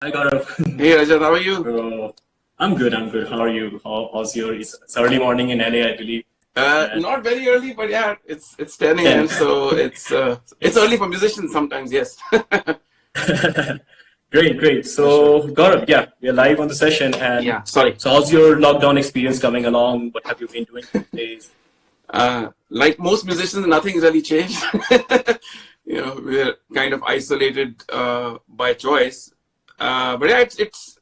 Hi Gaurav. Hey Rajat, how are you? I'm good. I'm good. How are you? How's your? It's early morning in LA, I believe. And Not very early, but yeah, it's 10 10. a.m. So it's Yes. early for musicians sometimes. Yes. Great, great. For sure. So Gaurav, yeah, we're live on the session. And Yeah. Sorry. so, how's your lockdown experience coming along? What have you been doing these days? Like most musicians, nothing's really changed. We're kind of isolated by choice. But yeah, it's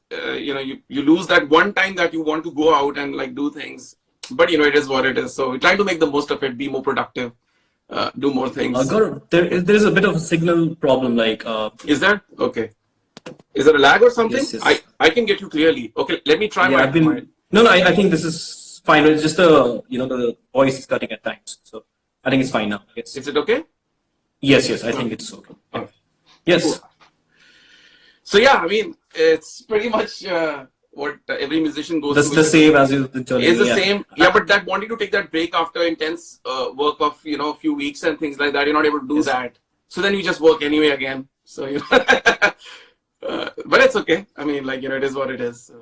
you lose that one time that you want to go out and like do things. But it is what it is. So we try to make the most of it, be more productive, do more things. Gaurav, there's a bit of a signal problem. Is there? Okay. Is there a lag or something? Yes, yes. I can get you clearly. Okay, let me try Yeah, I've been. No, no. I think this is fine. It's just the voice is cutting at times. So I think it's fine now. Yes. Is it okay? Yes, yes. I think it's okay. Okay. Yes. Cool. So yeah, I mean, it's pretty much what every musician goes That's through. the same as you've been telling me. It's the same. Yeah, but that wanting to take that break after intense work of a few weeks and things like that, you're not able to do that. So then you just work anyway again. So but it's okay. I mean, it is what it is. So,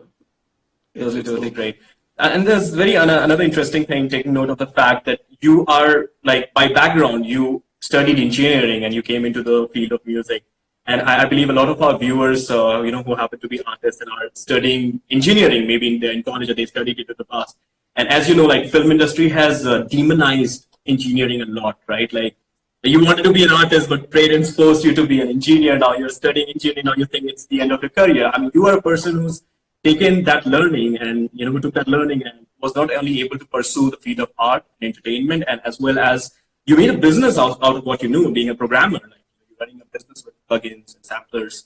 Totally great. And there's another interesting thing, taking note of the fact that you are, like, by background, you studied engineering and you came into the field of music. And I believe a lot of our viewers, who happen to be artists and are studying engineering, maybe in college, or they studied it in the past. And as you know, like, film industry has demonized engineering a lot, right? Like, you wanted to be an artist, but parents forced you to be an engineer. Now you're studying engineering. Now you think it's the end of your career. I mean, you are a person who's taken that learning and, who took that learning and was not only able to pursue the field of art and entertainment, and as well as you made a business out of what you knew, being a programmer. Like, you're running a business with plugins and samplers.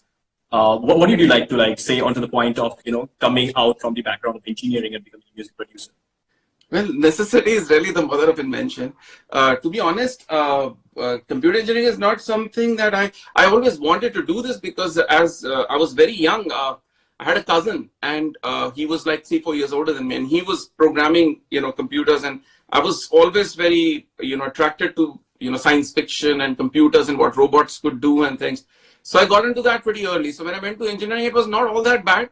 What did you like to say onto the point of, coming out from the background of engineering and becoming a music producer? Well, necessity is really the mother of invention. To be honest, computer engineering is not something that I always wanted to do this, because as I was very young, I had a cousin, and he was like 3-4 years older than me, and he was programming, computers, and I was always very, attracted to, science fiction and computers and what robots could do and things. So I got into that pretty early. So when I went to engineering, it was not all that bad,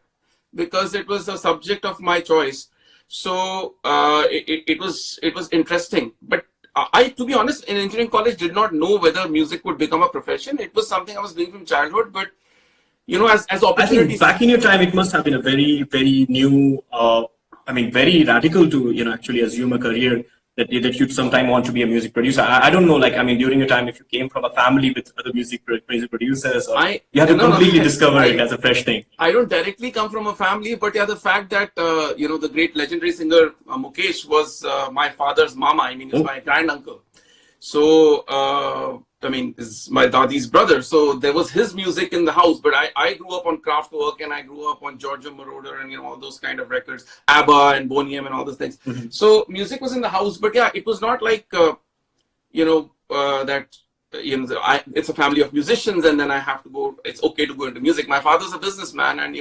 because it was a subject of my choice. So it was interesting. But I, to be honest, in engineering college, did not know whether music would become a profession. It was something I was doing from childhood, but as opportunities. I think back in your time, it must have been a very, very new, very radical to, actually assume a career that you'd sometime want to be a music producer. I don't know, during your time, if you came from a family with other music producers, or you had to completely discover it as a fresh thing. I don't directly come from a family, but yeah, the fact that, the great legendary singer Mukesh was my father's mama. I mean, he's my granduncle. So, is my daddy's brother. So there was his music in the house, but I grew up on Kraftwerk, and I grew up on Giorgio Moroder and, all those kind of records, ABBA and Boney M and all those things. Mm-hmm. So music was in the house, but yeah, it was not like, that, it's a family of musicians and then I have to go, it's okay to go into music. My father's a businessman, and,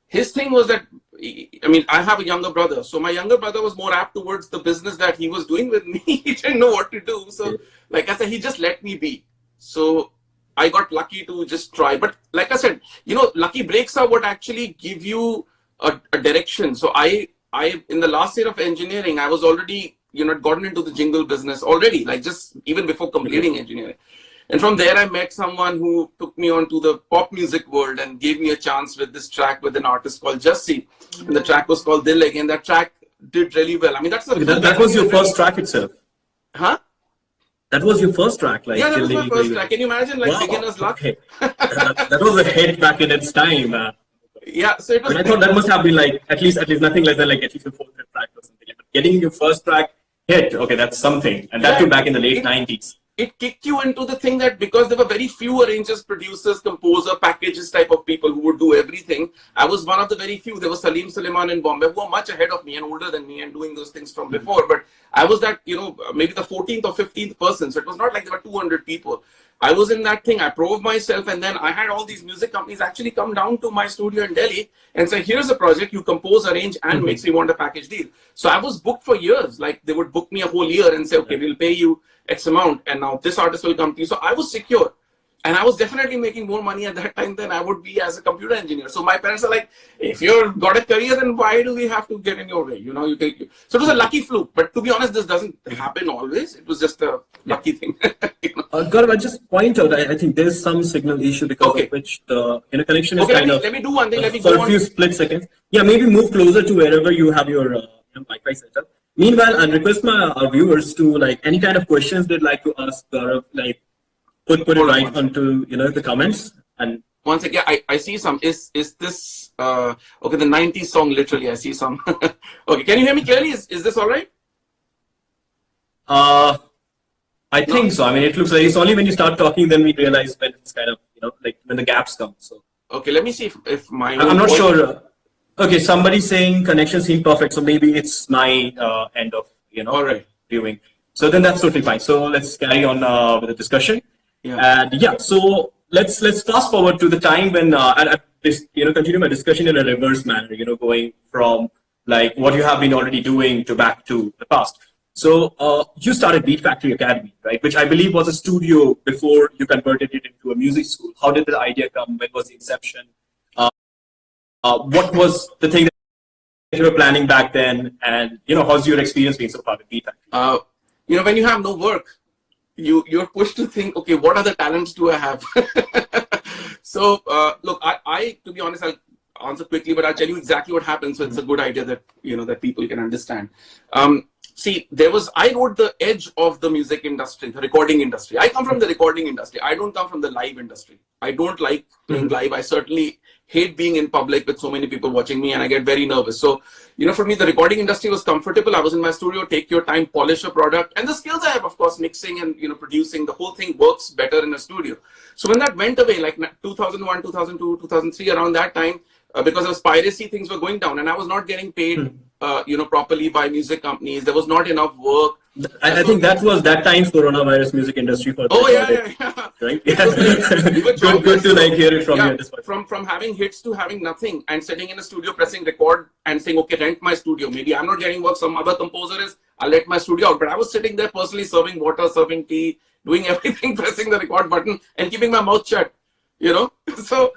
his thing was that, I have a younger brother. So my younger brother was more apt towards the business that he was doing with me. He didn't know what to do. So like I said, he just let me be. So I got lucky to just try. But like I said, lucky breaks are what actually give you a direction. So I in the last year of engineering, I was already, gotten into the jingle business already, like just even before completing engineering. And from there, I met someone who took me on to the pop music world and gave me a chance with this track with an artist called Jussi. And the track was called Dil Lege, and that track did really well. I mean, that's that was your first track itself. Huh? That was your first track, like. Yeah, that was my first track. Can you imagine, like, beginner's luck? Okay. that was a hit back in its time. Yeah, so it was. I thought that must have been like at least nothing less than like at least a 4th, 5th track or something. But getting your first track hit, okay, that's something, and that too back in the late 90s. It kicked you into the thing that because there were very few arrangers, producers, composer, packages type of people who would do everything. I was one of the very few. There was Salim Suleiman in Bombay who were much ahead of me and older than me and doing those things from before. But I was that, maybe the 14th or 15th person. So it was not like there were 200 people. I was in that thing. I proved myself. And then I had all these music companies actually come down to my studio in Delhi and say, here's a project you compose, arrange, and makes me want a package deal. So I was booked for years. Like they would book me a whole year and say, okay, we'll pay you X amount, and now this artist will come to you. So I was secure. And I was definitely making more money at that time than I would be as a computer engineer. So my parents are like, if you've got a career, then why do we have to get in your way? You know, so it was a lucky fluke. But to be honest, this doesn't happen always. It was just a lucky thing. You know? Gaurav, I just point out, I think there's some signal issue because of which the connection is kind of... Let me do one thing. Let me for go a few split seconds. Yeah, maybe move closer to wherever you have your Wi-Fi setup. Meanwhile, I'll request our viewers to, like, any kind of questions they'd like to ask Gaurav, like, put it right onto, the comments. And once again, I see some. Is this okay? The 90s song, literally, I see some. Okay, can you hear me clearly? Is this all right? I think so. I mean, it looks like it's only when you start talking then we realize when it's kind of, like when the gaps come. So okay, let me see if my... I'm not sure. Okay, somebody's saying connection seemed perfect, so maybe it's my end of, all right, viewing. So then that's totally fine. So let's carry on with the discussion. Yeah. And yeah, so let's fast forward to the time when continue my discussion in a reverse manner, going from like what you have been already doing to back to the past. So you started Beatfactory Academy, right? Which I believe was a studio before you converted it into a music school. How did the idea come? When was the inception? What was the thing that you were planning back then? And how's your experience been so far with Beatfactory? When you have no work, you're pushed to think, okay, what other talents do I have? So look, I to be honest, I'll answer quickly, but I'll tell you exactly what happened. So it's a good idea that that people can understand. See, I wrote the edge of the music industry, the recording industry. I come from the recording industry. I don't come from the live industry. I don't like playing live. I certainly hate being in public with so many people watching me, and I get very nervous. So, for me, the recording industry was comfortable. I was in my studio, take your time, polish a product. And the skills I have, of course, mixing and, producing, the whole thing works better in a studio. So when that went away, like 2001, 2002, 2003, around that time, because of piracy, things were going down, and I was not getting paid, properly by music companies. There was not enough work. I think that was that time's coronavirus music industry for. Oh yeah. Right. Good to like hear it from you at this point. From having hits to having nothing, and sitting in a studio pressing record and saying, okay, rent my studio. Maybe I'm not getting work. Some other composer is. I'll let my studio out. But I was sitting there personally serving water, serving tea, doing everything, pressing the record button, and keeping my mouth shut. So.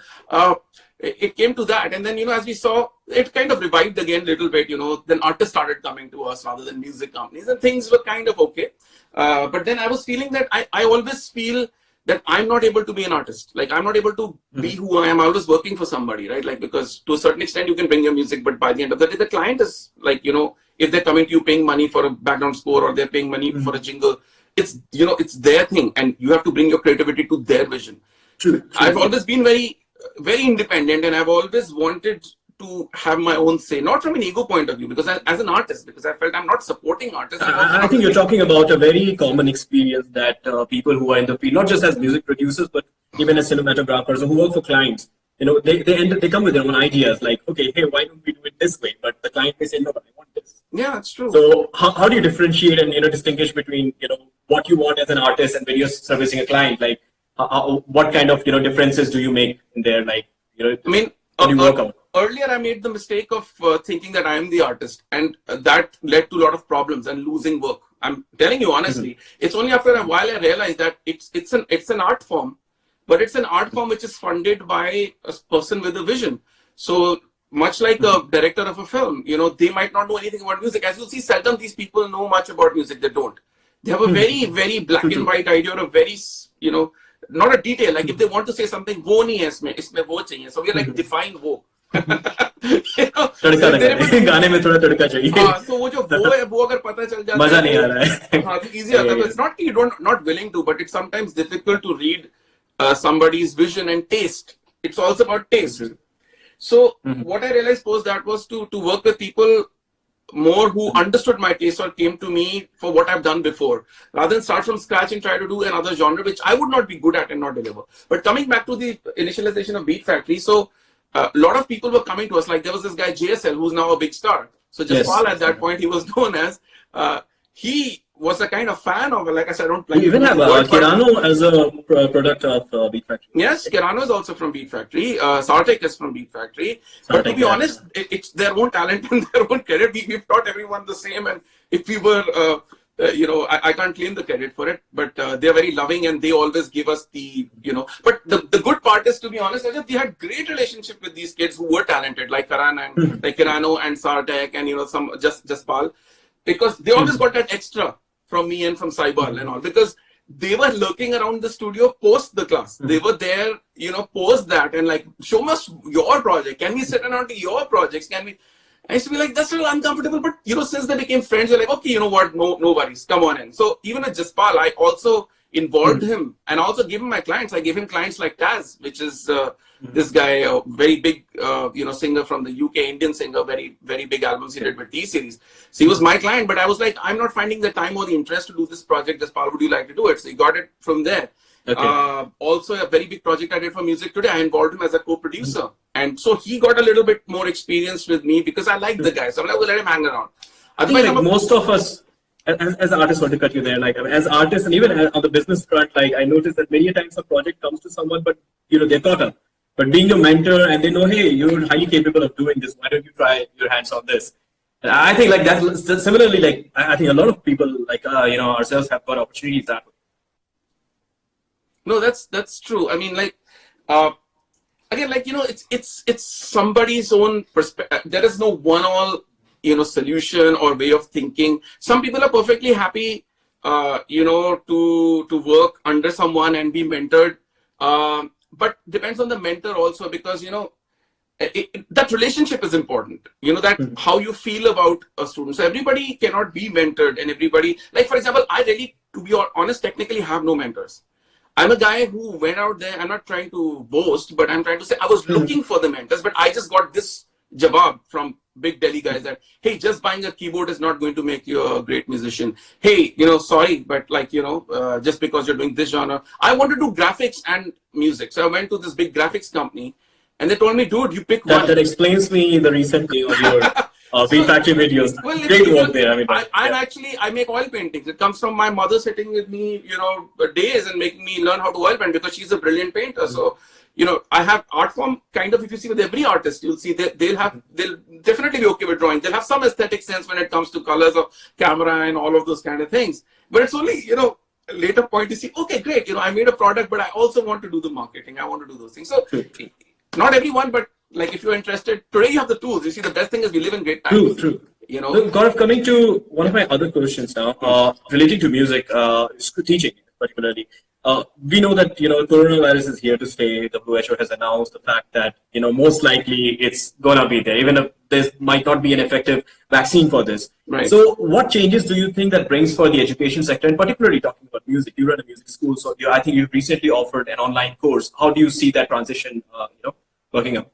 It came to that, and then as we saw, it kind of revived again a little bit. Then artists started coming to us rather than music companies, and things were kind of okay. But then I was feeling that I always feel that I'm not able to be an artist. Like I'm not able to be who I am. I was working for somebody, right? Like because to a certain extent you can bring your music, but by the end of the day, the client is like if they're coming to you paying money for a background score or they're paying money for a jingle, it's it's their thing, and you have to bring your creativity to their vision. True. I've always been very independent, and I've always wanted to have my own say, not from an ego point of view, because as an artist, because I felt I'm not supporting artists. I think you're talking about a very common experience that people who are in the field, not just as music producers, but even as cinematographers or who work for clients, they come with their own ideas, like, okay, hey, why don't we do it this way? But the client may say, no, but I want this. Yeah, that's true. So how do you differentiate and distinguish between what you want as an artist and when you're servicing a client? Like, what kind of differences do you make in there? Like I mean, you work out? Earlier I made the mistake of thinking that I am the artist, and that led to a lot of problems and losing work. I'm telling you honestly, it's only after a while I realized that it's an art form, but it's an art form which is funded by a person with a vision. So much like a director of a film, they might not know anything about music. As you'll see, seldom these people know much about music. They don't. They have a very, very black and white idea, or a very, not a detail. Like if they want to say something, wo nahi hai isme wo chahiye. So we're like, define wo. तड़का लगा गाने में थोड़ा तड़का चाहिए. So वो जो वो है वो अगर पता चल जाता है मजा नहीं आ रहा है. हाँ तो easy आता है. It's not you not willing to, but it's sometimes difficult to read somebody's vision and taste. It's also about taste. So what I realized post that was to work with people more who understood my taste or came to me for what I've done before, rather than start from scratch and try to do another genre which I would not be good at and not deliver. But coming back to the initialization of Beatfactory, so a lot of people were coming to us. Like there was this guy JSL who's now a big star. So Jaspal at that point he was known as. He was a kind of fan of, like I said, I don't like. You even have Kirano as a product of Beatfactory. Yes, Kirano is also from Beatfactory. Sartek is from Beatfactory. But to be honest, it's their own talent and their own credit. We've taught everyone the same. And if we were I can't claim the credit for it, but they're very loving and they always give us but the good part is, to be honest, Rajat, we had great relationship with these kids who were talented, like Karan and like Kirano and Sartek and, some Jaspal, because they always got that extra from me and from Saibal and all, because they were lurking around the studio post the class. They were there, post that and like, show us your project. Can we sit around to your projects? I used to be like, that's a little uncomfortable, but since they became friends, you're like, okay, you know what, no worries, come on in. So even with Jaspal, I also involved him and also gave him my clients. I gave him clients like Taz, which is this guy, a very big, singer from the UK, Indian singer, very, very big albums he did with T-Series. So he was my client, but I was like, I'm not finding the time or the interest to do this project. Jaspal, would you like to do it? So he got it from there. Okay. Also, a very big project I did for Music Today, I involved him as a co-producer. And so he got a little bit more experience with me because I liked the guy. So I'm like, we'll let him hang around. I think like most of us, as artists, want to cut you there, like as artists and even on the business front, like I noticed that many times a project comes to someone, but they're caught up. But being your mentor and they know, hey, you're highly capable of doing this. Why don't you try your hands on this? And I think like that, similarly, like I think a lot of people like, ourselves have got opportunities that way. No, that's true. I mean, like, again, like, it's somebody's own perspective. There is no one-all, solution or way of thinking. Some people are perfectly happy, to work under someone and be mentored. But depends on the mentor also, because, that relationship is important. That how you feel about a student. So everybody cannot be mentored, and everybody, like, for example, I really, to be honest, technically have no mentors. I'm a guy who went out there. I'm not trying to boast, but I'm trying to say I was looking for the mentors, but I just got this jawaab from big Delhi guys that, hey, just buying a keyboard is not going to make you a great musician. Hey, sorry, but like, just because you're doing this genre, I want to do graphics and music. So I went to this big graphics company and they told me, dude, you pick one. That explains me the recent of your Beatfactory videos. Well, great work there. I mean, I make oil paintings. It comes from my mother sitting with me, days and making me learn how to oil paint because she's a brilliant painter. So, I have art form kind of, if you see with every artist, you'll see they'll definitely be okay with drawing. They'll have some aesthetic sense when it comes to colors of camera and all of those kind of things. But it's only, later point you see, okay, great. I made a product, but I also want to do the marketing. I want to do those things. So not everyone, but like if you're interested, today you have the tools. You see, the best thing is we live in great times. True. Look, Gaurav, coming to one of my other questions now, relating to music, teaching particularly. We know that, coronavirus is here to stay. WHO has announced the fact that, most likely it's going to be there, even if there might not be an effective vaccine for this. Right. So what changes do you think that brings for the education sector, and particularly talking about music? You run a music school, so I think you've recently offered an online course. How do you see that transition, working out?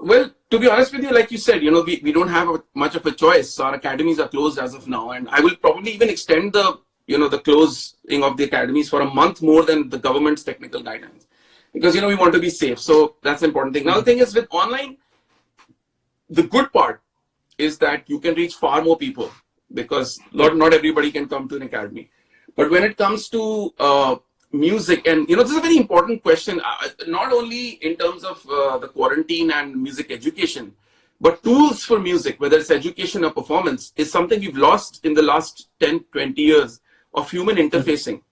Well, to be honest with you, like you said, we don't have much of a choice. Our academies are closed as of now, and I will probably even extend the closing of the academies for a month more than the government's technical guidelines, because we want to be safe. So that's the important thing. Now the thing is with online, the good part is that you can reach far more people because not everybody can come to an academy. But when it comes to music, and this is a very important question, not only in terms of the quarantine and music education, but tools for music, whether it's education or performance, is something we've lost in the last 10, 20 years of human interfacing.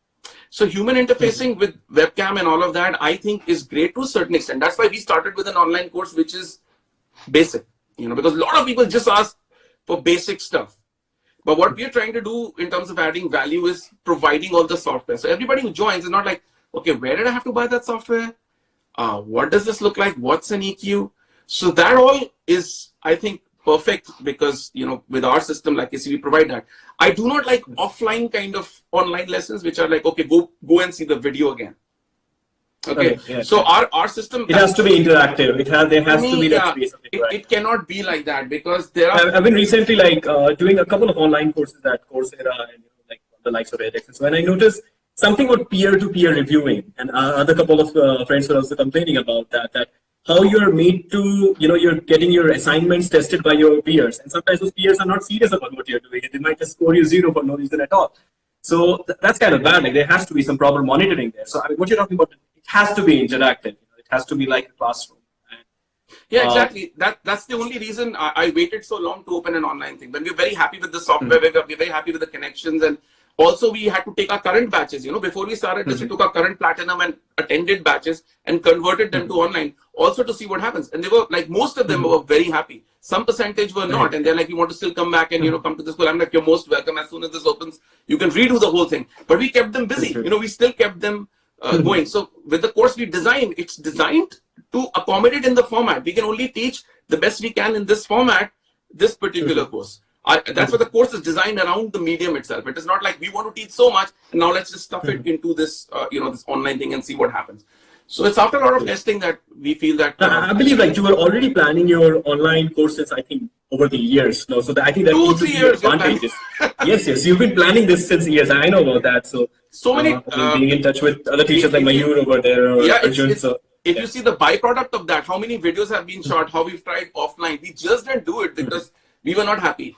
So human interfacing with webcam and all of that, I think is great to a certain extent. That's why we started with an online course, which is basic, because a lot of people just ask for basic stuff. But what we are trying to do in terms of adding value is providing all the software. So everybody who joins is not like, okay, where did I have to buy that software? What does this look like? What's an EQ? So that all is, I think, perfect because, with our system, like I see, we provide that. I do not like offline kind of online lessons, which are like, okay, go and see the video again. Okay. Yes. So our system, it has to be interactive. There has to be that space. It cannot be like that because there are. I've been recently doing a couple of online courses at Coursera and the likes of edX. So when I noticed something about peer-to-peer reviewing, and other couple of friends were also complaining about that how you're made to, you're getting your assignments tested by your peers, and sometimes those peers are not serious about what you're doing. They might just score you 0 for no reason at all. So that's kind of bad. Like there has to be some proper monitoring there. So I mean, what you're talking about, it has to be interactive. It has to be like a classroom. Yeah, exactly. That's the only reason I waited so long to open an online thing. When we're very happy with the software, we're very happy with the connections, and also we had to take our current batches. Before we started this, we took our current platinum and attended batches and converted them to online, also to see what happens. And they were like, most of them were very happy. Some percentage were not, and they're like, we want to still come back and come to the school. I'm like, you're most welcome. As soon as this opens, you can redo the whole thing. But we kept them busy. We still kept them going. So with the course we designed, it's designed to accommodate in the format. We can only teach the best we can in this format, this particular course. That's what the course is designed around, the medium itself. It is not like we want to teach so much and now let's just stuff it into this, this online thing and see what happens. So it's after a lot of testing that we feel that. I believe like you were already planning your online courses, I think, over the years. No, so I think that 2-3 years. Advantages. Yes, you've been planning this since years. I know about that. So many being in touch with other teachers like Mayur over there. Or Arjun, if you see the byproduct of that, how many videos have been shot, how we've tried offline, we just didn't do it because we were not happy.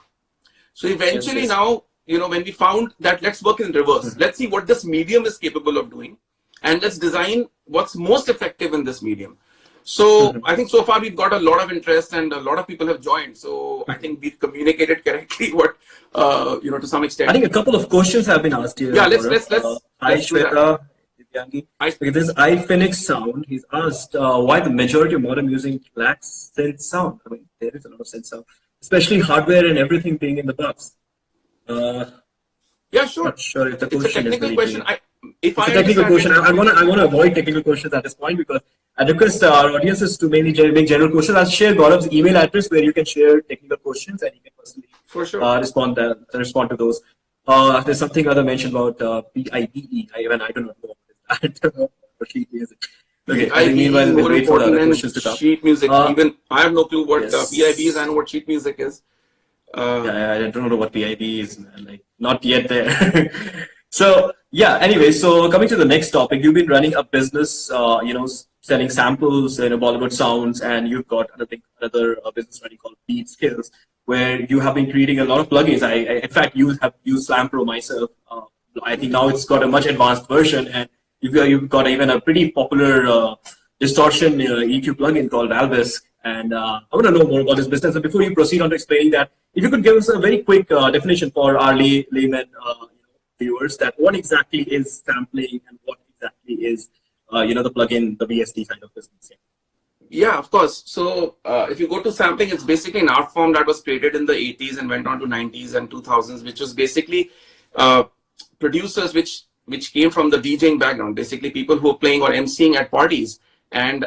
So eventually now, when we found that let's work in reverse, let's see what this medium is capable of doing and let's design what's most effective in this medium. So I think so far we've got a lot of interest and a lot of people have joined. So I think we've communicated correctly what, to some extent. I think a couple of questions have been asked here. Yeah, let's Hi, Shweta. Okay, this iPhoenix sound. He's asked why the majority of modern music lacks synth sound. I mean, there is a lot of synth sound, especially hardware and everything being in the box. Yeah, sure. Not sure if the It's a technical question. It's a technical question. I want to avoid technical questions at this point because I request our audiences to mainly make general questions. I'll share Gaurav's email address where you can share technical questions and you can personally respond to those. There's something other mentioned about PIBE. I don't know. I don't know what sheet music. Okay, I think meanwhile we'll wait for the questions to come. Sheet music. Even I have no clue what PIB is. I know what sheet music is. I don't know what PIB is. Like not yet there. So yeah. Anyway, so coming to the next topic, you've been running a business, selling samples, Bollywood sounds, and you've got another business running called BeatSkillz, where you have been creating a lot of plugins. I in fact, have used SlamPro myself. I think now it's got a much advanced version, and you've got even a pretty popular distortion EQ plugin called Valvesque. And I want to know more about this business. And before you proceed on to explaining that, if you could give us a very quick definition for our layman viewers, that what exactly is sampling and what exactly is the plugin, the VST kind of business. Yeah, of course. So if you go to sampling, it's basically an art form that was created in the 80s and went on to 90s and 2000s, which was basically producers which came from the DJing background, basically people who were playing or emceeing at parties, and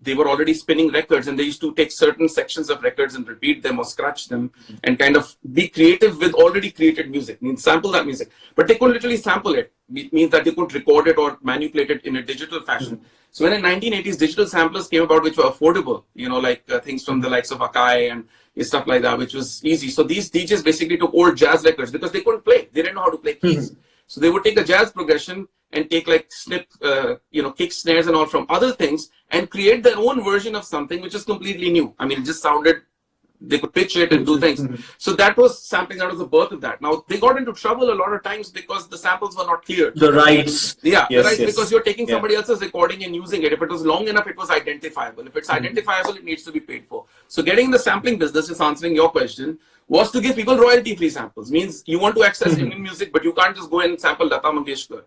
they were already spinning records, and they used to take certain sections of records and repeat them or scratch them and kind of be creative with already created music, means sample that music. But they could literally sample it. It means that they could record it or manipulate it in a digital fashion. So when in 1980s, digital samplers came about, which were affordable, like things from the likes of Akai and stuff like that, which was easy. So these DJs basically took old jazz records because they couldn't play. They didn't know how to play keys. So they would take a jazz progression and take like snip, kick snares and all from other things and create their own version of something which is completely new. I mean, it just sounded, they could pitch it and do things. So that was sampling, that was the birth of that. Now, they got into trouble a lot of times because the samples were not clear. The rights. Yeah, the rights, because you're taking somebody else's recording and using it. If it was long enough, it was identifiable. If it's identifiable, it needs to be paid for. So getting in the sampling business, is answering your question, was to give people royalty-free samples. Means you want to access Indian music, but you can't just go and sample Lata Mangeshkar.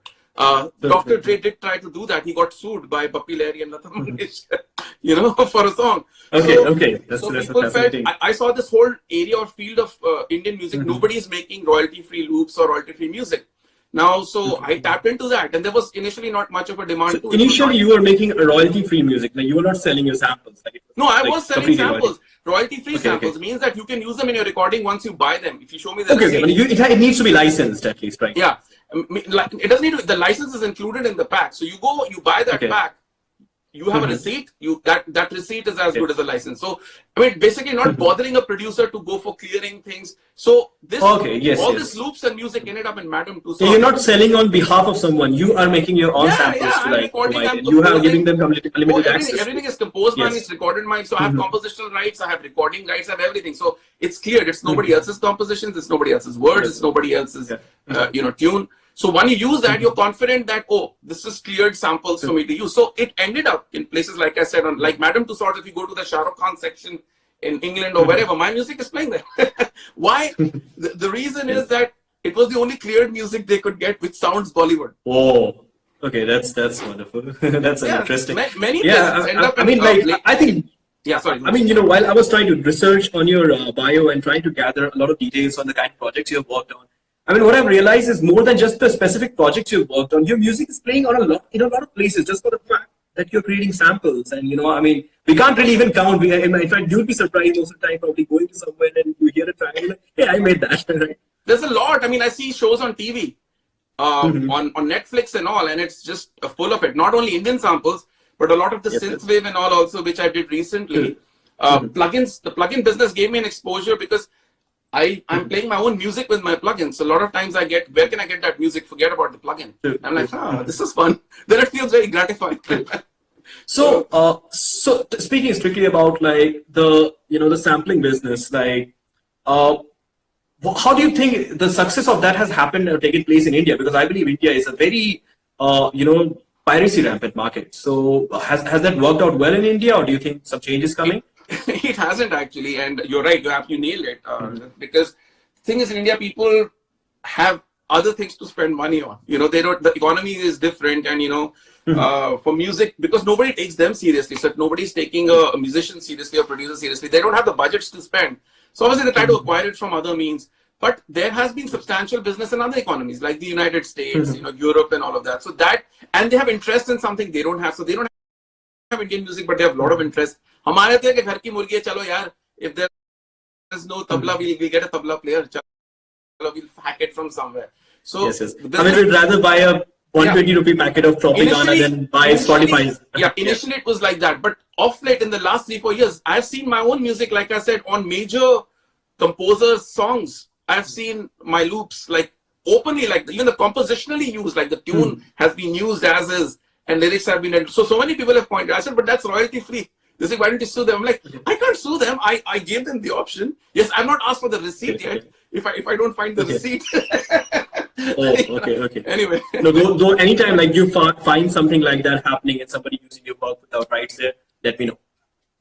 Dr. Dre did try to do that. He got sued by Bappi Lahiri and Lata Mangeshkar, for a song. Okay. That's people felt, I saw this whole area or field of Indian music. Nobody is making royalty-free loops or royalty-free music. Now, so I tapped into that, and there was initially not much of a demand. So initially, you were making a royalty-free music. Like you were not selling your samples. No, I was selling samples. Royalty-free samples means that you can use them in your recording once you buy them. If you show me the receipt, but it needs to be licensed at least, right? Yeah, it doesn't need to. The license is included in the pack. So you go, you buy that pack. You have a receipt. That receipt is as good as a license. So I mean, basically, not bothering a producer to go for clearing things. So this this loops and music ended up in Madam Tussauds. So you're not selling on behalf of someone. You are making your own samples to provide. You have giving them unlimited access. Everything is composed by me. It's recorded by me. So I have compositional rights. I have recording rights. I have everything. So it's clear. It's nobody else's compositions. It's nobody else's words. It's nobody else's tune. So when you use that, you're confident that, oh, this is cleared samples for me to use. So it ended up in places, like I said, on like Madame Tussauds, if you go to the Shah Rukh Khan section in England or wherever, my music is playing there. Why? The reason is that it was the only cleared music they could get, which sounds Bollywood. Oh, okay, that's wonderful. That's interesting. Many places end up I mean, like, I think. Yeah, sorry. I mean, while I was trying to research on your bio and trying to gather a lot of details on the kind of projects you have worked on, I mean, what I've realized is more than just the specific projects you've worked on, your music is playing on in a lot of places, just for the fact that you're creating samples. And, I mean, we can't really even count. In fact, you'd be surprised most of the time probably going to somewhere and you hear a track and you're like, hey, I made that. Right? There's a lot. I mean, I see shows on TV, on Netflix and all, and it's just full of it. Not only Indian samples, but a lot of the synthwave and all also, which I did recently. Plugins, the plugin business gave me an exposure because I'm playing my own music with my plugins. So a lot of times I get, where can I get that music? Forget about the plugin. I'm like, this is fun. Then it feels very gratifying. So speaking strictly about like the sampling business, like, how do you think the success of that has happened or taken place in India? Because I believe India is a very, piracy rampant market. So has that worked out well in India, or do you think some change is coming? It hasn't actually, and you're right. You nailed it. Because the thing is, in India, people have other things to spend money on. They don't. The economy is different, and for music, because nobody takes them seriously. So if nobody's taking a musician seriously or producer seriously, they don't have the budgets to spend. So obviously, they try to acquire it from other means. But there has been substantial business in other economies, like the United States, Europe, and all of that. So that, and they have interest in something they don't have. So they don't have Indian music, but they have a lot of interest. हमारे तो घर की मुर्गी है, चलो यार, if there is no tabla, we'll get a tabla player. Chalo, we'll hack it from somewhere. So yes. I mean, we'd rather buy a 120 rupee packet of Tropicana than buy Spotify. Yeah, initially it was like that, but of late, in the last 3-4 years, I've seen my own music, like I said, on major composers' songs. I've seen my loops like openly, like even the compositionally used, like the tune has been used as is, and lyrics have been. So many people have pointed. I said, but that's royalty free. They say, why don't you sue them? I'm like, I can't sue them. I gave them the option. Yes, I've not asked for the receipt yet. If I don't find the receipt. Okay. Anyway. No, go anytime like you find something like that happening and somebody using your work without rights there, let me know.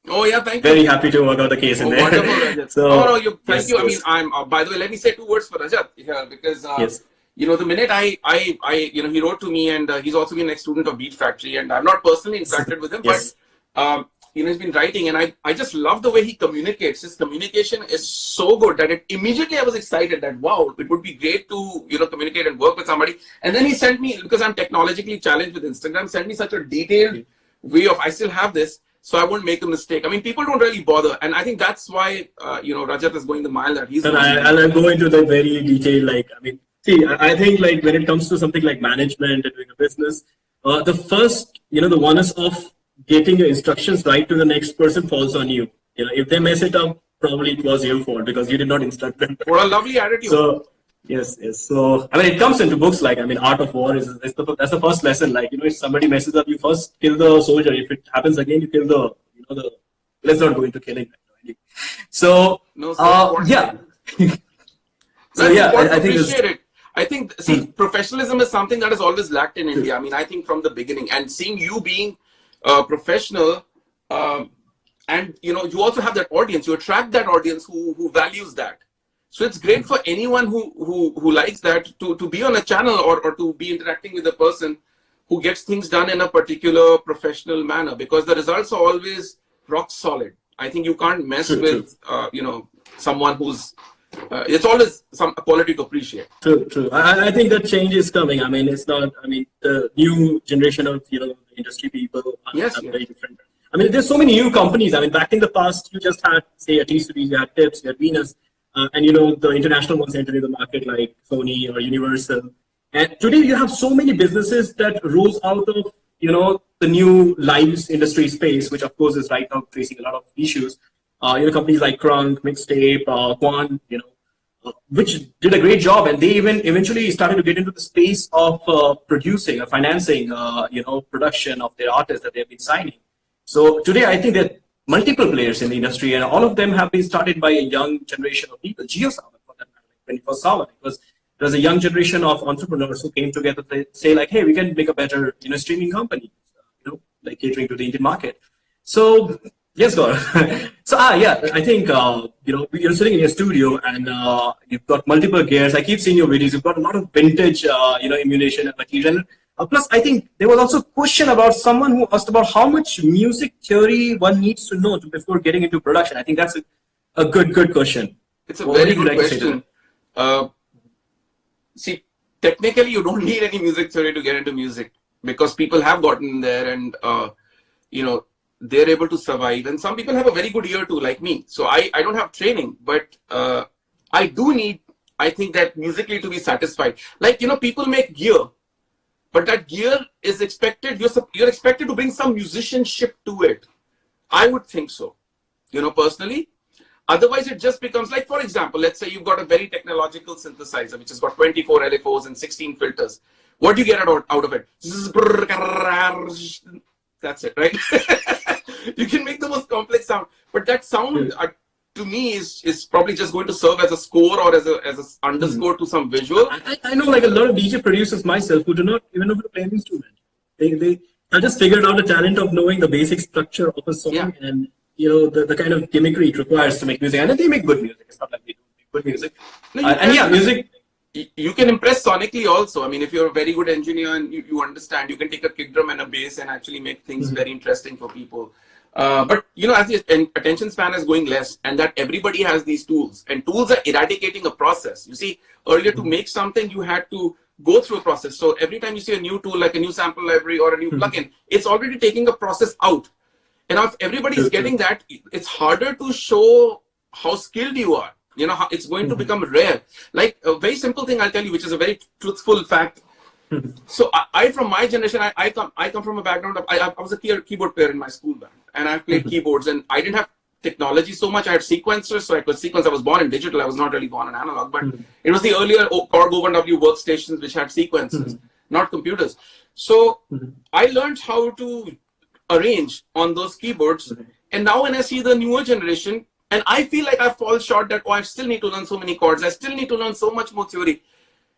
Oh yeah, thank you. Very happy to work out the case in there. Wonderful, Rajat. So, thank you. I mean, I'm. By the way, let me say 2 words for Rajat here, because the minute he wrote to me, and he's also been a student of Beatfactory, and I've not personally interacted with him, but he's been writing, and I just love the way he communicates. His communication is so good that immediately I was excited that, wow, it would be great to, communicate and work with somebody. And then he sent me, because I'm technologically challenged with Instagram, sent me such a detailed way of, I still have this, so I won't make a mistake. I mean, people don't really bother. And I think that's why, Rajat is going the mile that he's going. I'll go into the very detail, I think like when it comes to something like management and doing a business, the first, the onus of getting your instructions right to the next person falls on you. If they mess it up, probably it was your fault because you did not instruct them. What a lovely attitude. So yes. So I mean, it comes into books like Art of War that's the first lesson. Like if somebody messes up, you first kill the soldier. If it happens again, you kill the. Let's not go into killing. So yeah. So yeah, I think appreciate it. I think professionalism is something that has always lacked in India. I mean, I think from the beginning, and seeing you being professional, and you also have that audience. You attract that audience who values that. So it's great for anyone who likes that to be on a channel or to be interacting with a person who gets things done in a particular professional manner, because the results are always rock solid. I think you can't mess with someone who's it's always some quality to appreciate. True. I think that change is coming. I mean, it's not. I mean, the new generation of industry people are very different. I mean, there's so many new companies. I mean, back in the past, you just had say a T-Series, you had Tips, you had Venus, and the international ones entering the market like Sony or Universal. And today you have so many businesses that rose out of the new live industry space, which of course is right now facing a lot of issues. Companies like Crunk, Mixtape, Quan, which did a great job, and they even eventually started to get into the space of producing or financing, production of their artists that they've been signing. So today, I think there are multiple players in the industry, and all of them have been started by a young generation of people. GeoSound, for that matter, like 21st Sound, it was there's a young generation of entrepreneurs who came together to say like, hey, we can make a better, streaming company, like catering to the Indian market. So yes, Gaurav. So yeah, I think you're sitting in your studio and you've got multiple gears. I keep seeing your videos. You've got a lot of vintage, emulation material. Plus, I think there was also a question about someone who asked about how much music theory one needs to know before getting into production. I think that's a good question. It's a very good question. See, technically, you don't need any music theory to get into music because people have gotten there and, they're able to survive. And some people have a very good ear too, like me. So I don't have training, but I do need, I think, that musically to be satisfied. Like, people make gear, but that gear is expected, you're expected to bring some musicianship to it. I would think so, personally. Otherwise, it just becomes like, for example, let's say you've got a very technological synthesizer, which has got 24 LFOs and 16 filters. What do you get out of it? That's it, right? You can make the most complex sound, but that sound to me is probably just going to serve as a score or as a underscore to some visual. I know like a lot of DJ producers myself who do not even know how to play an instrument. They just figured out the talent of knowing the basic structure of a song and the kind of gimmickry it requires to make music, and then they make good music. It's not like they don't make good music. No, music. You can impress sonically also. I mean, if you're a very good engineer and you understand, you can take a kick drum and a bass and actually make things very interesting for people. But as the attention span is going less, and that everybody has these tools, and tools are eradicating a process. You see, earlier to make something, you had to go through a process. So every time you see a new tool, like a new sample library or a new plugin, it's already taking a process out. And now if everybody is getting that, it's harder to show how skilled you are. How it's going to become rare. Like a very simple thing I'll tell you, which is a very truthful fact. So I from my generation, I come from a background of, I was a keyboard player in my school band, and I played keyboards, and I didn't have technology so much. I had sequencers, so I could sequence. I was born in digital. I was not really born in analog, but it was the earlier Korg 1W workstations which had sequencers, not computers. So I learned how to arrange on those keyboards. And now when I see the newer generation, and I feel like I fall short that, I still need to learn so many chords. I still need to learn so much more theory.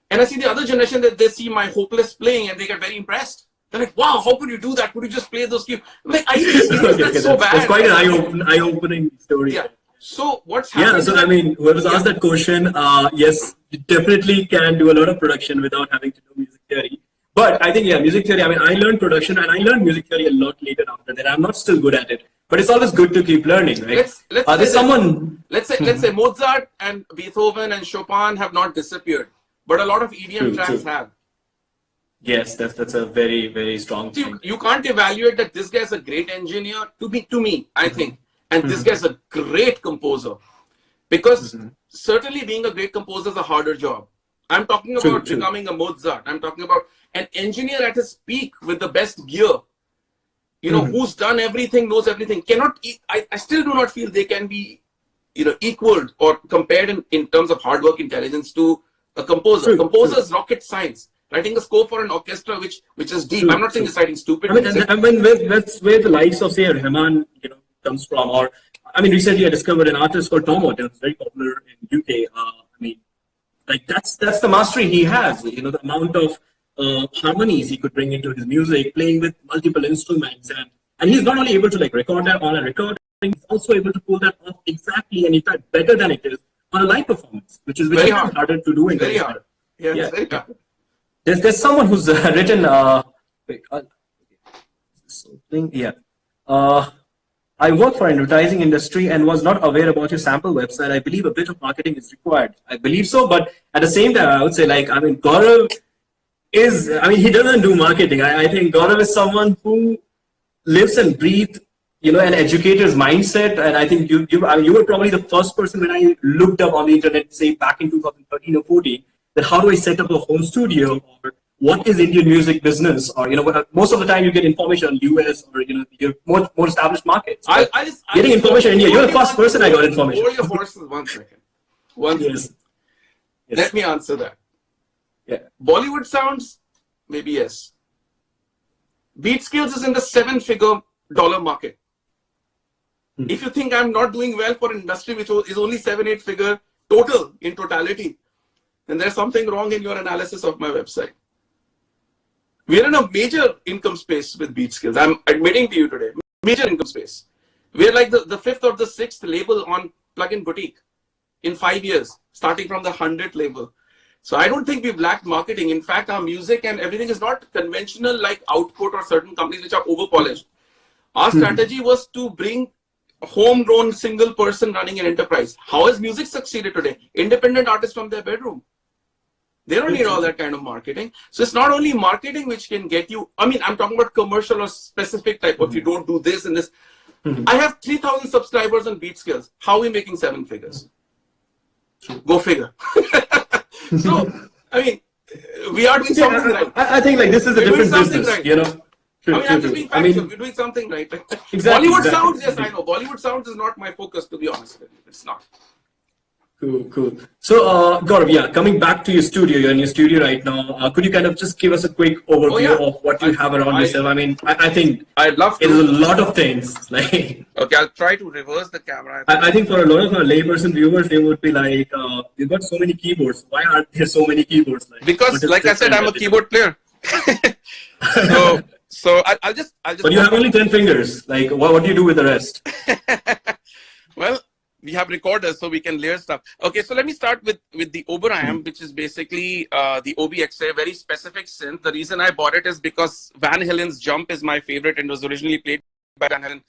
And I see the other generation that they see my hopeless playing and they get very impressed. They're like, wow, how could you do that? Could you just play those keys? I'm like, that's so bad. It's quite an eye-opening story. Yeah. So what's happening? Yeah, so I mean, whoever's asked that question, yes, you definitely can do a lot of production without having to do music theory. But I think, music theory, I mean, I learned production and I learned music theory a lot later after that. I'm not still good at it, but it's always good to keep learning, right? Let's say Mozart and Beethoven and Chopin have not disappeared, but a lot of EDM tracks have. Yes, that's a very, very strong thing. You can't evaluate that this guy's a great engineer, to me, I think, and this guy's a great composer. Because certainly being a great composer is a harder job. I'm talking about becoming a Mozart. I'm talking about an engineer at his peak with the best gear. Who's done everything, knows everything. I still do not feel they can be, equaled or compared in terms of hard work intelligence to a composer. Composer's rocket science. Writing a score for an orchestra which is deep. I'm not saying it's writing stupid. I mean, that's where the likes of, say, Rahman, comes from. Or, I mean, recently I discovered an artist called Tom Watt, very popular in UK. Like that's the mastery he has. The amount of harmonies he could bring into his music, playing with multiple instruments, and he's not only able to record that on a recording, he's also able to pull that off exactly, and in fact better than it is on a live performance, which is harder to do. Very hard. Yeah, very hard. There's someone who's written. I work for an advertising industry and was not aware about your sample website. I believe a bit of marketing is required. I believe so, but at the same time, I would say Gaurav is, he doesn't do marketing. I think Gaurav is someone who lives and breathes, an educator's mindset. And I think you were probably the first person when I looked up on the internet, say back in 2013 or 14, that how do I set up a home studio, or what is Indian music business, or most of the time you get information on US or your more established markets. Getting information in India, you're the first person I got information. Hold your horses 1 second. Yes. Let me answer that. Yeah. Bollywood sounds, maybe yes. BeatSkillz is in the $7-figure market. If you think I'm not doing well for an industry which is only 7-8 figure total in totality, then there's something wrong in your analysis of my website. We're in a major income space with BeatSkillz. I'm admitting to you today, major income space. We're like the fifth or the sixth label on Plugin Boutique in 5 years, starting from the 100th label. So I don't think we've lacked marketing. In fact, our music and everything is not conventional like Output or certain companies which are over-polished. Our strategy was to bring a homegrown single person running an enterprise. How has music succeeded today? Independent artists from their bedroom. They don't need all that kind of marketing. So it's not only marketing which can get you, I mean, I'm talking about commercial or specific type of, you don't do this and this. I have 3,000 subscribers on BeatSkillz. How are we making 7 figures? Go figure. So, I mean, we are doing something right. I think like this is a different business, right. you know. I mean, I'm just being factual. We're doing something right. Bollywood sounds, yes, I know. Bollywood sounds is not my focus, to be honest with you. It's not. Cool. So, Gaurav, yeah, coming back to your studio, you're in your studio right now. Could you kind of just give us a quick overview of what you have around yourself? I mean, I think I'd love to. It is a lot of things. Like, okay, I'll try to reverse the camera. I think for a lot of our layperson viewers, they would be like, "You've got so many keyboards. Why aren't there so many keyboards?" Because, like I said, I'm a keyboard player. so I'll just. But you have only 10 fingers. Like, what do you do with the rest? Well, we have recorders, so we can layer stuff. Okay, so let me start with the Oberam, which is basically the OBXA, very specific synth. The reason I bought it is because Van Halen's Jump is my favorite and was originally played by Van Halen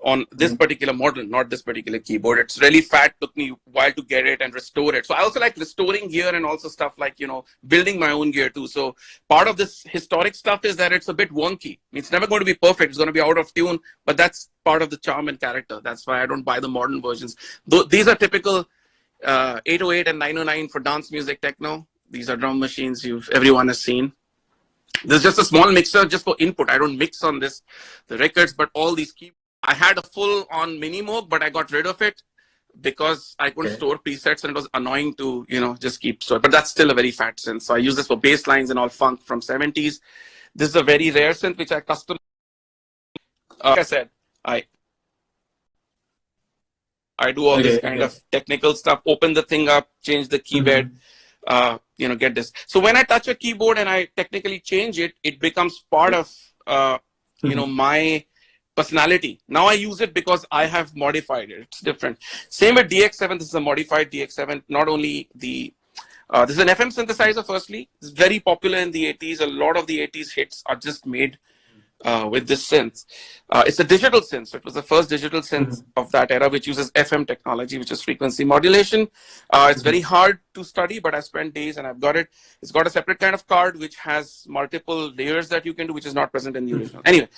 on this particular model, not this particular keyboard. It's really fat, took me a while to get it and restore it. So I also like restoring gear and also stuff like, you know, building my own gear too. So part of this historic stuff is that it's a bit wonky. It's never going to be perfect. It's going to be out of tune, but that's part of the charm and character. That's why I don't buy the modern versions. These are typical 808 and 909 for dance music techno. These are drum machines everyone has seen. There's just a small mixer just for input. I don't mix on the records, but all these keyboards. I had a full-on Minimoog, but I got rid of it because I couldn't store presets and it was annoying to, you know, just keep storing. But that's still a very fat synth. So I use this for bass lines and all funk from 70s. This is a very rare synth which I custom. Like I said, I do all this kind of technical stuff. Open the thing up, change the keybed, you know, get this. So when I touch a keyboard and I technically change it, it becomes part of, you know, my personality. Now I use it because I have modified it. It's different. Same with DX7. This is a modified DX7. Not only this is an FM synthesizer. Firstly, it's very popular in the 80s. A lot of the 80s hits are just made with this synth. It's a digital synth. So it was the first digital synth of that era, which uses FM technology, which is frequency modulation. It's very hard to study, but I spent days and I've got it. It's got a separate kind of card, which has multiple layers that you can do, which is not present in the original. Anyway,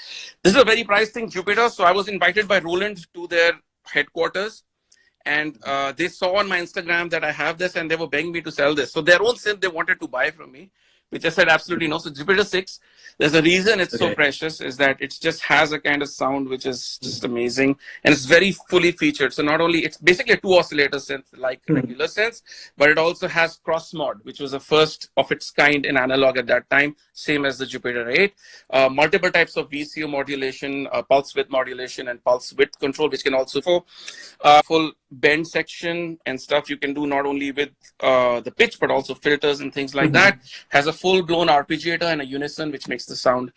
this is a very priced thing, Jupiter. So I was invited by Roland to their headquarters. And they saw on my Instagram that I have this and they were begging me to sell this. So their own synth they wanted to buy from me, which I said absolutely no. So Jupiter 6, there's a reason it's so precious is that it just has a kind of sound which is just amazing. And it's very fully featured. So not only, it's basically a 2 oscillator synth like regular synths, but it also has cross mod, which was the first of its kind in analog at that time, same as the Jupiter 8. Multiple types of VCO modulation, pulse width modulation and pulse width control, which can also full bend section and stuff you can do not only with the pitch, but also filters and things like that. Has a full-blown arpeggiator and a unison, which makes the sound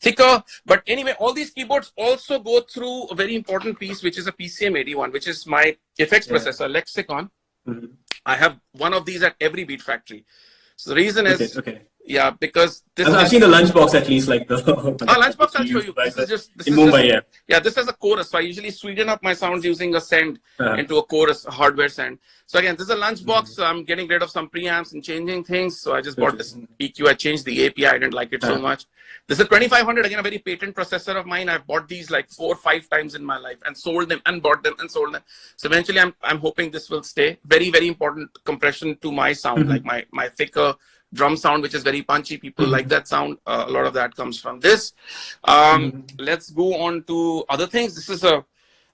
thicker. But anyway, all these keyboards also go through a very important piece, which is a PCM81, which is my effects processor, Lexicon. I have one of these at every Beatfactory. So the reason is, yeah, because this I've seen the lunchbox at least, like the lunchbox. I'll show you. This is just in Mumbai, yeah. This is a chorus. So I usually sweeten up my sounds using a send into a chorus, a hardware send. So again, this is a lunchbox. So I'm getting rid of some preamps and changing things. So I just bought this EQ. I changed the API. I didn't like it so much. This is 2500. Again, a very patent processor of mine. I've bought these like 4 or 5 times in my life and sold them and bought them and sold them. So eventually, I'm hoping this will stay. Very, very important compression to my sound, like my thicker drum sound, which is very punchy. People like that sound. A lot of that comes from this. Let's go on to other things. This is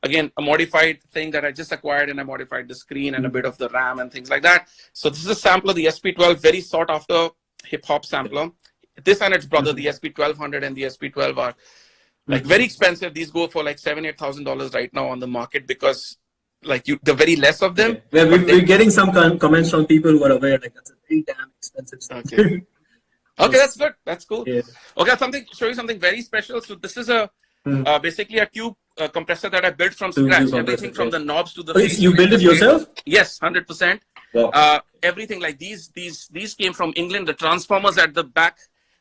again, a modified thing that I just acquired, and I modified the screen and a bit of the RAM and things like that. So this is a sampler, the SP12, very sought after hip hop sampler. This and its brother, the SP1200 and the SP12 are like very expensive. These go for like $7,000-8,000 right now on the market because like the very less of them. Okay. Yeah, we're getting some comments from people who are aware, like that's a very damn expensive stuff. Okay. Okay, that's good. That's cool. Yeah. Okay, show you something very special. So this is basically a tube compressor that I built from Tube scratch. compressor, Everything from okay. the knobs to the. Oh, you built it yourself? Yes, 100%. Wow. Everything like these came from England. The transformers at the back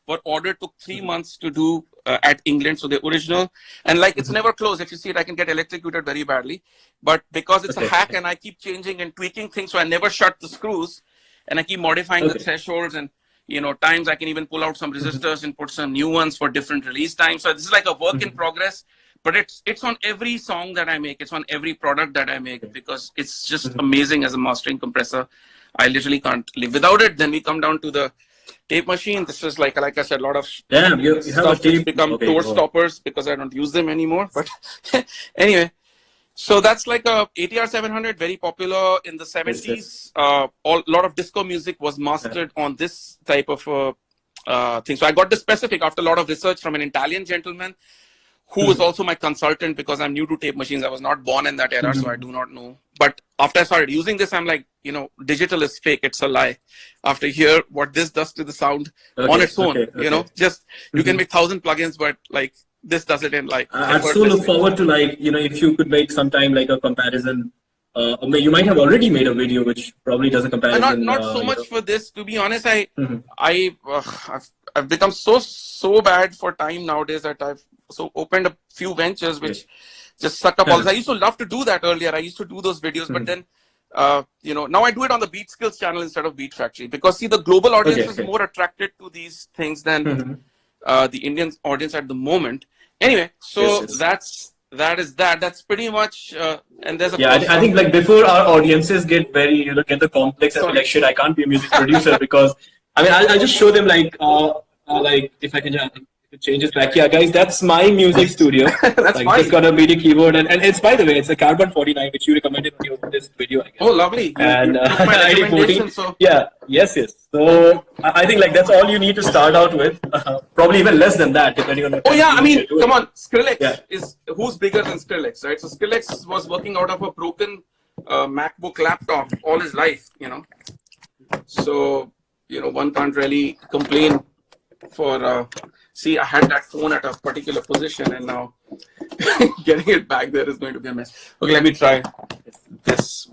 were ordered, took 3 months to do at England. So the original, and like it's never closed. If you see it, I can get electrocuted very badly. But because it's a hack and I keep changing and tweaking things, so I never shut the screws and I keep modifying the thresholds and times I can even pull out some resistors and put some new ones for different release times. So this is like a work in progress, but it's on every song that I make. It's on every product that I make because it's just amazing as a mastering compressor. I literally can't live without it. Then we come down to the tape machine. This is like I said, a lot of you have stuff a tape. which become door stoppers because I don't use them anymore. But anyway, so that's like a ATR 700, very popular in the 70s. A lot of disco music was mastered on this type of thing. So I got this specific after a lot of research from an Italian gentleman who was also my consultant because I'm new to tape machines. I was not born in that era, so I do not know. But after I started using this, I'm like, digital is fake. It's a lie. After hear what this does to the sound on its own, just you can make 1,000 plugins, but like this does it in like. I'd so look forward to like, if you could make sometime like a comparison. You might have already made a video which probably does a comparison. Not so much for this, to be honest. I've become so bad for time nowadays that I've opened a few ventures which just suck up all. I used to love to do that earlier. I used to do those videos, but then now I do it on the BeatSkillz channel instead of Beatfactory because see the global audience is more attracted to these things than the Indian audience at the moment. Anyway, so that's pretty much and there's a I think like before our audiences get very get the complex and like shit, I can't be a music producer because I mean I'll just show them like if I can change it back. Yeah, guys, that's my music studio. That's like, fine. Just got a MIDI keyboard and it's, by the way, it's a Carbon 49 which you recommended on your this video, I guess. Oh, lovely. And you took my recommendation, so yes. So I think like that's all you need to start out with. Probably even less than that, depending on what. Oh yeah, I mean, come on, Skrillex is who's bigger than Skrillex, right? So Skrillex was working out of a broken MacBook laptop all his life, So one can't really complain for. See, I had that phone at a particular position and now getting it back there is going to be a mess. Okay, let me try this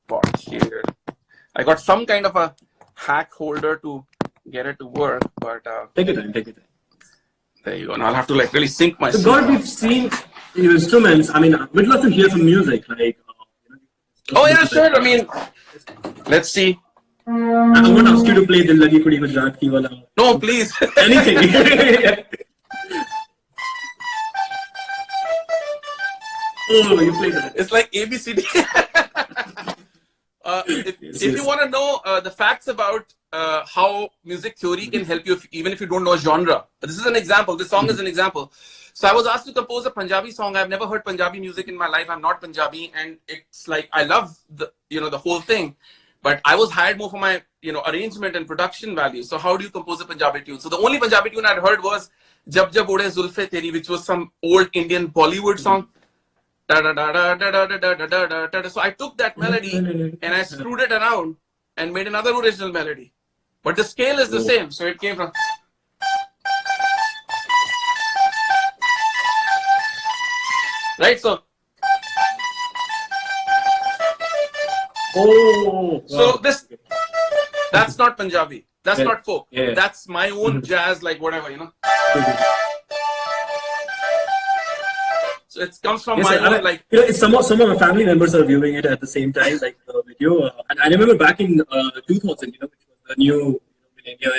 part here. I got some kind of a hack holder to get it to work, but... Take your time. There you go. Now I'll have to like really sync my... So God, we've seen your instruments. I mean, we'd love to hear some music. Like, oh yeah, sure. I mean, let's see. I want to ask you to play Dil Lagi Kudi Gujarat Ki Wala. No, please. Anything. Oh, you play that. It's like ABCD. If you want to know the facts about how music theory can help you, even if you don't know genre. This is an example. This song is an example. So I was asked to compose a Punjabi song. I've never heard Punjabi music in my life. I'm not Punjabi, and it's like I love the the whole thing. But I was hired more for my, arrangement and production value. So how do you compose a Punjabi tune? So the only Punjabi tune I'd heard was Jab Jab Ode Zulfe Teri, which was some old Indian Bollywood song. Da, da, da, da, da, da, da, da, da, da, da. So I took that melody and I screwed it around and made another original melody. But the scale is the same. So it came from... Right, so... Oh, so that's not Punjabi. That's not folk. Yeah. That's my own jazz, like whatever, So it comes from my own, like... some of my family members are viewing it at the same time, like the video. And I remember back in 2000, which was the new millennium.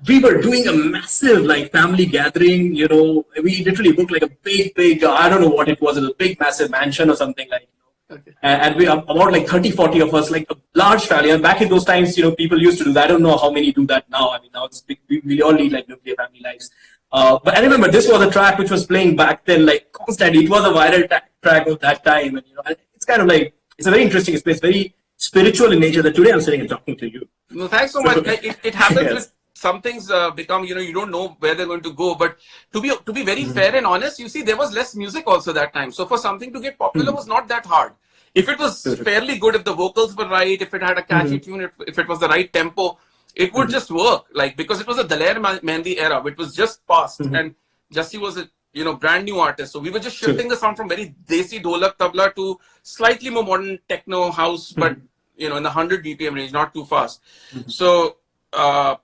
We were doing a massive, like, family gathering, We literally booked, like, a big, I don't know what it was. It was a big, massive mansion or something, like, Okay. And we are about like 30-40 of us, like a large family. And back in those times, people used to do that. I don't know how many do that now. I mean, now it's big, we all lead like nuclear family lives. But I remember this was a track which was playing back then, like constantly. It was a viral track of that time. And, it's kind of like, it's a very interesting space, very spiritual in nature that today I'm sitting and talking to you. No, thanks so much. It happens with some things become, you don't know where they're going to go. But to be very fair and honest, you see, there was less music also that time. So for something to get popular was not that hard. If it was fairly good, if the vocals were right, if it had a catchy tune, if it was the right tempo, it would just work. Like, because it was a Daler Mehndi era, which was just past, and Jassi was a brand new artist. So we were just shifting the sound from very desi dholak tabla to slightly more modern techno house, but in the 100 BPM range, not too fast. So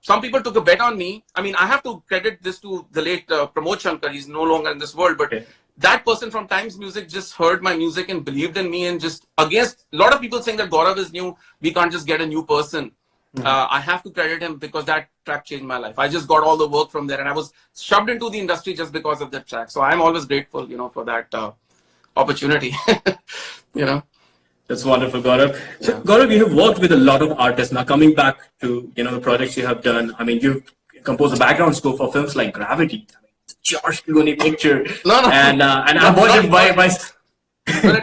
some people took a bet on me. I mean, I have to credit this to the late Pramod Shankar. He's no longer in this world, but that person from Times Music just heard my music and believed in me, and just against a lot of people saying that Gaurav is new, we can't just get a new person. I have to credit him because that track changed my life. I just got all the work from there, and I was shoved into the industry just because of that track. So I'm always grateful, for that opportunity. That's wonderful, Gaurav. So, Gaurav, you have worked with a lot of artists. Now, coming back to the projects you have done, I mean, you've composed a background score for films like Gravity, George Clooney picture, and I watched it by. But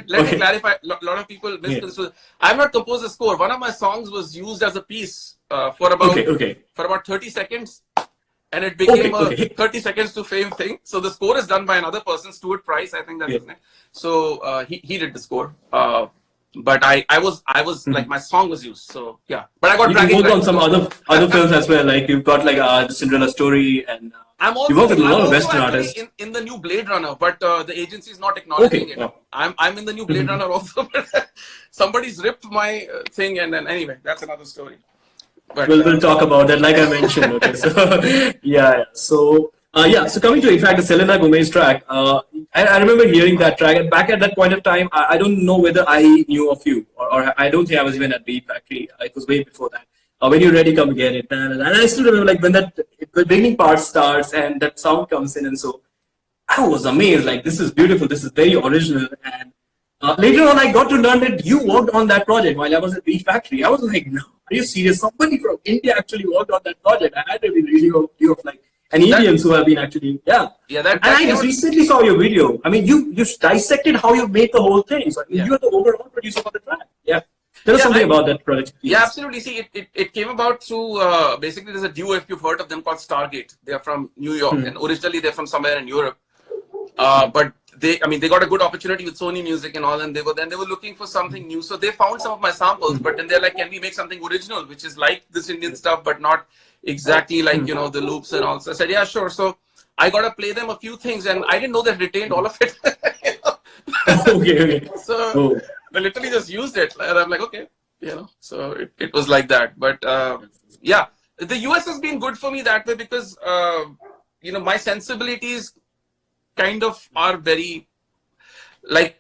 let me clarify. A lot of people misconstrue. I have not composed a score. One of my songs was used as a piece for about 30 seconds, and it became a 30 seconds to fame thing. So the score is done by another person, Stuart Price, I think that's his name. So he did the score. But I was like, my song was used. So yeah. But I got you worked on some other films as well. Like you've got like the Cinderella Story, and you worked with a lot of Western artists. In the new Blade Runner, but the agency is not acknowledging it. I'm in the new Blade Runner also, but somebody's ripped my thing, and then anyway, that's another story. But we'll talk about that, like I mentioned. Okay, so So coming to, in fact, the Selena Gomez track, I remember hearing that track, and back at that point of time, I don't know whether I knew of you, or I don't think I was even at Beatfactory. It was way before that. When you're ready, come get it. And I still remember, like, when the beginning part starts and that sound comes in, and so I was amazed. Like, this is beautiful. This is very original. And later on, I got to learn that you worked on that project while I was at Beatfactory. I was like, no, are you serious? Somebody from India actually worked on that project. I had to be really you of like. And Indians who have been actually, and I just recently saw your video. I mean, you dissected how you made the whole thing. So you're the overall producer for the track. Tell us something about that project. Please. Yeah, absolutely. See, it came about through, basically there's a duo, if you've heard of them, called Stargate. They're from New York, and originally they're from somewhere in Europe. But they got a good opportunity with Sony Music and all, and they were looking for something new. So they found some of my samples, but then they're like, can we make something original, which is like this Indian stuff, but not exactly like, the loops and all. So I said, yeah, sure. So I got to play them a few things, and I didn't know they retained all of it. Okay. So they literally just used it, and I'm like, okay, so it was like that. But the US has been good for me that way because, my sensibilities kind of are very, like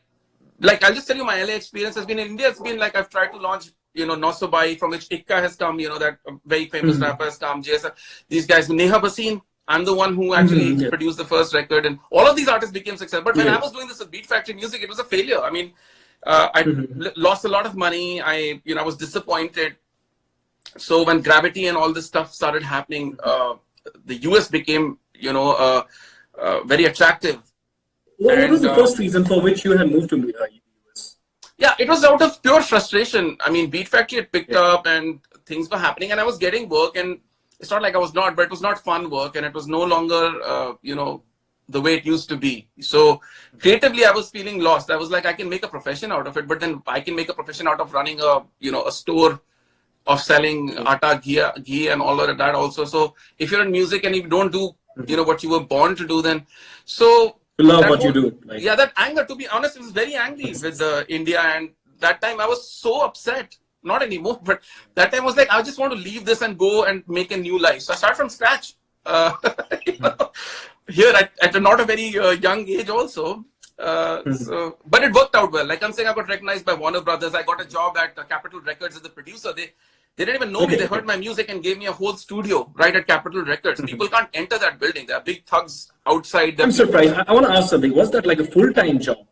I'll just tell you, my LA experience has been in India. It's been like I've tried to launch, Nosobai, from which Ikka has come, that very famous rapper has come, JSR, these guys, Neha Bhasin. I'm the one who actually produced the first record, and all of these artists became successful. But when I was doing this with Beatfactory Music, it was a failure. I mean, I lost a lot of money. I was disappointed. So when Gravity and all this stuff started happening, the US became, very attractive. What was the first reason for which you had moved to the US? Yeah, it was out of pure frustration. I mean, Beatfactory had picked up and things were happening, and I was getting work, and it's not like I was not, but it was not fun work, and it was no longer, the way it used to be. So creatively, I was feeling lost. I was like, I can make a profession out of it, but then I can make a profession out of running a store of selling atta, ghee and all of that also. So if you're in music and you don't do, what you were born to do, then so you love what you do. Like, that anger, to be honest, I was very angry with India, and that time I was so upset. Not anymore, but that time I was like, I just want to leave this and go and make a new life. So I started from scratch. Here at not a very young age also. But it worked out well. Like I'm saying, I got recognized by Warner Brothers. I got a job at Capitol Records as the producer. They didn't even know me. They heard my music and gave me a whole studio right at Capitol Records. People can't enter that building. There are big thugs outside. I'm surprised. I want to ask something. Was that like a full-time job?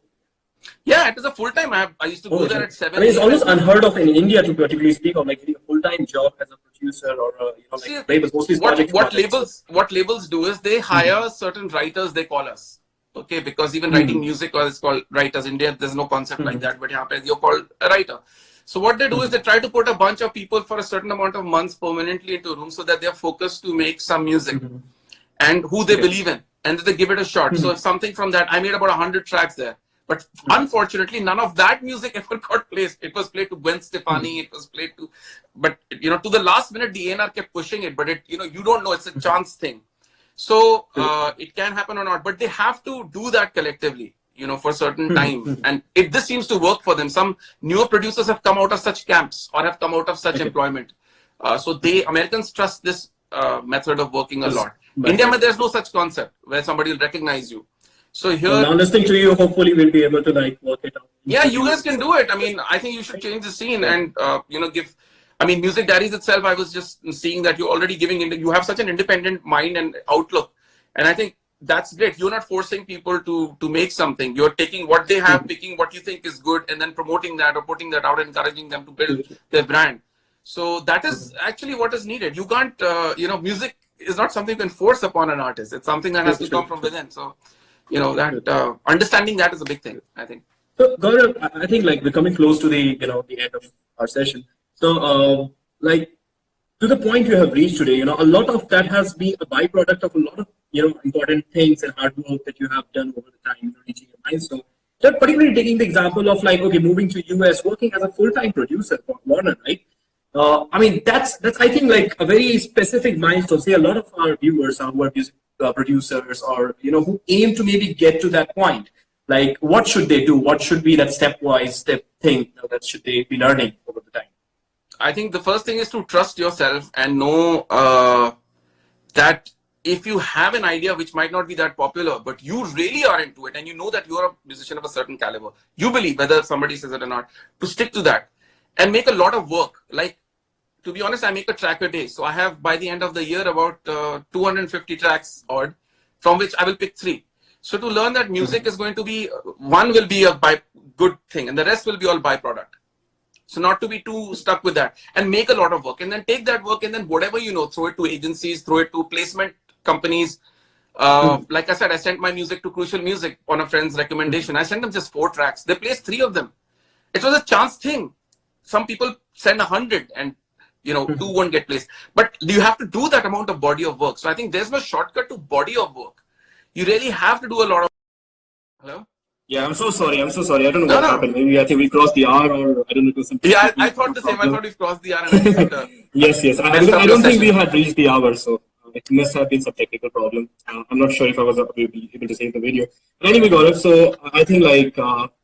Yeah, it was a full-time. I used to go there at 7 I mean, it's almost unheard of in India to particularly speak of like getting a full-time job as a producer or labels. Mostly what labels do is they hire certain writers. They call us, okay, because even writing music is called writers. In India, there's no concept like that, but you're called a writer. So what they do is they try to put a bunch of people for a certain amount of months permanently into a room so that they're focused to make some music and who they believe in, and they give it a shot. So if something from that, I made about 100 tracks there. But unfortunately, none of that music ever got placed. It was played to Gwen Stefani. It was played to, but to the last minute, the A&R kept pushing it. But you don't know. It's a chance thing. So it can happen or not. But they have to do that collectively, for a certain time. And this seems to work for them. Some newer producers have come out of such camps or have come out of such employment. So Americans trust this method of working a lot. India, there's no such concept where somebody will recognize you. So here, now listening to you, hopefully we'll be able to work it out. Yeah, you guys can do it. I mean, I think you should change the scene and give. I mean, Music Diaries itself, I was just seeing that you're already you have such an independent mind and outlook, and I think that's great. You're not forcing people to make something. You're taking what they have, picking what you think is good, and then promoting that or putting that out, encouraging them to build their brand. So that is actually what is needed. You can't, music is not something you can force upon an artist. It's something that has to come from within. So, that understanding that is a big thing, I think. So Gaurav, I think we're coming close to the the end of our session. So to the point you have reached today, a lot of that has been a byproduct of a lot of important things and hard work that you have done over the time, reaching a milestone. So particularly taking the example of moving to US, working as a full-time producer for Warner, right? I mean, that's I think a very specific milestone. Say a lot of our viewers are who are music producers or who aim to maybe get to that point. What should they do? What should be that stepwise thing that should they be learning over the time? I think the first thing is to trust yourself and know that if you have an idea which might not be that popular, but you really are into it and you know that you're a musician of a certain caliber, you believe, whether somebody says it or not, to stick to that and make a lot of work. To be honest, I make a track a day. So I have, by the end of the year, about 250 tracks odd, from which I will pick 3. So to learn that music is going to be, one will be a good thing and the rest will be all byproduct. So not to be too stuck with that and make a lot of work and then take that work and then whatever throw it to agencies, throw it to placement companies. Like I said, I sent my music to Crucial Music on a friend's recommendation. I sent them just 4 tracks. They placed 3 of them. It was a chance thing. Some people send 100 and 2 won't get placed. But you have to do that amount of body of work. So I think there's no shortcut to body of work. You really have to do a lot of. Hello? Yeah, I'm so sorry. I don't know what happened. Maybe I think we crossed the hour, or I don't know. It was something. Yeah, I thought the same. I thought we've crossed the hour. And yes. I don't think we had reached the hour, so it must have been some technical problem. I'm not sure if I was able to save the video. But anyway, Gaurav, so I think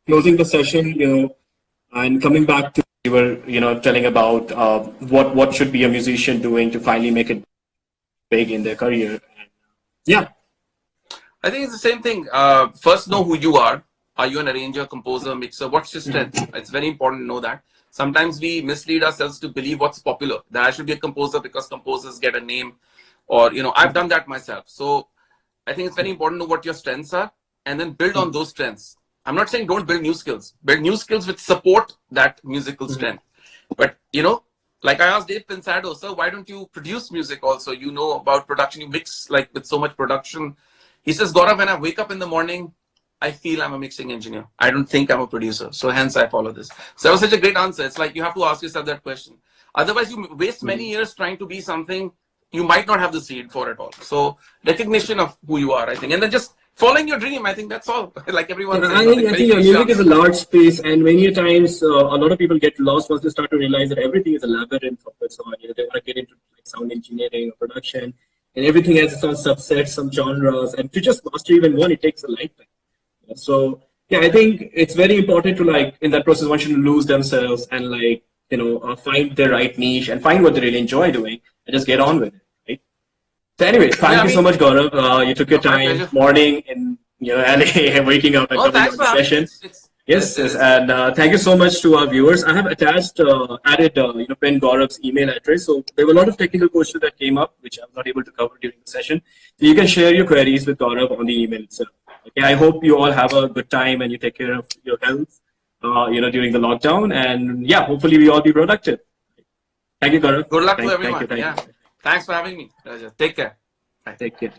closing the session, and coming back to you were telling about what should be a musician doing to finally make it big in their career. And, yeah. I think it's the same thing. First, know who you are. Are you an arranger, composer, mixer? What's your strength? It's very important to know that. Sometimes we mislead ourselves to believe what's popular. That I should be a composer because composers get a name. Or, I've done that myself. So I think it's very important to know what your strengths are and then build on those strengths. I'm not saying don't build new skills. Build new skills which support that musical strength. But, like I asked Dave Pensado, sir, why don't you produce music also? You know about production. You mix with so much production. He says, Gaurav, when I wake up in the morning, I feel I'm a mixing engineer. I don't think I'm a producer. So hence I follow this. So that was such a great answer. It's you have to ask yourself that question. Otherwise, you waste many years trying to be something you might not have the seed for at all. So recognition of who you are, I think. And then just following your dream. I think that's all. Like everyone says. I think music is a large space, and many times a lot of people get lost once they start to realize that everything is a labyrinth of its own. They want to get into sound engineering or production, and everything has its own subsets, some genres, and to just master even one, it takes a lifetime. So yeah, I think it's very important to in that process, one shouldn't lose themselves and find their right niche and find what they really enjoy doing and just get on with it. Right? So anyway, thank you so much, Gaurav. You took your time, morning in LA, waking up and coming on the session. Yes, and thank you so much to our viewers. I have added Pen Gaurav's email address. So there were a lot of technical questions that came up, which I was not able to cover during the session. So you can share your queries with Gaurav on the email itself. Okay, I hope you all have a good time and you take care of your health, during the lockdown. And yeah, hopefully we all be productive. Thank you, Gaurav. Good luck to everyone. Thank you. Thanks for having me. Take care. Bye. Take care.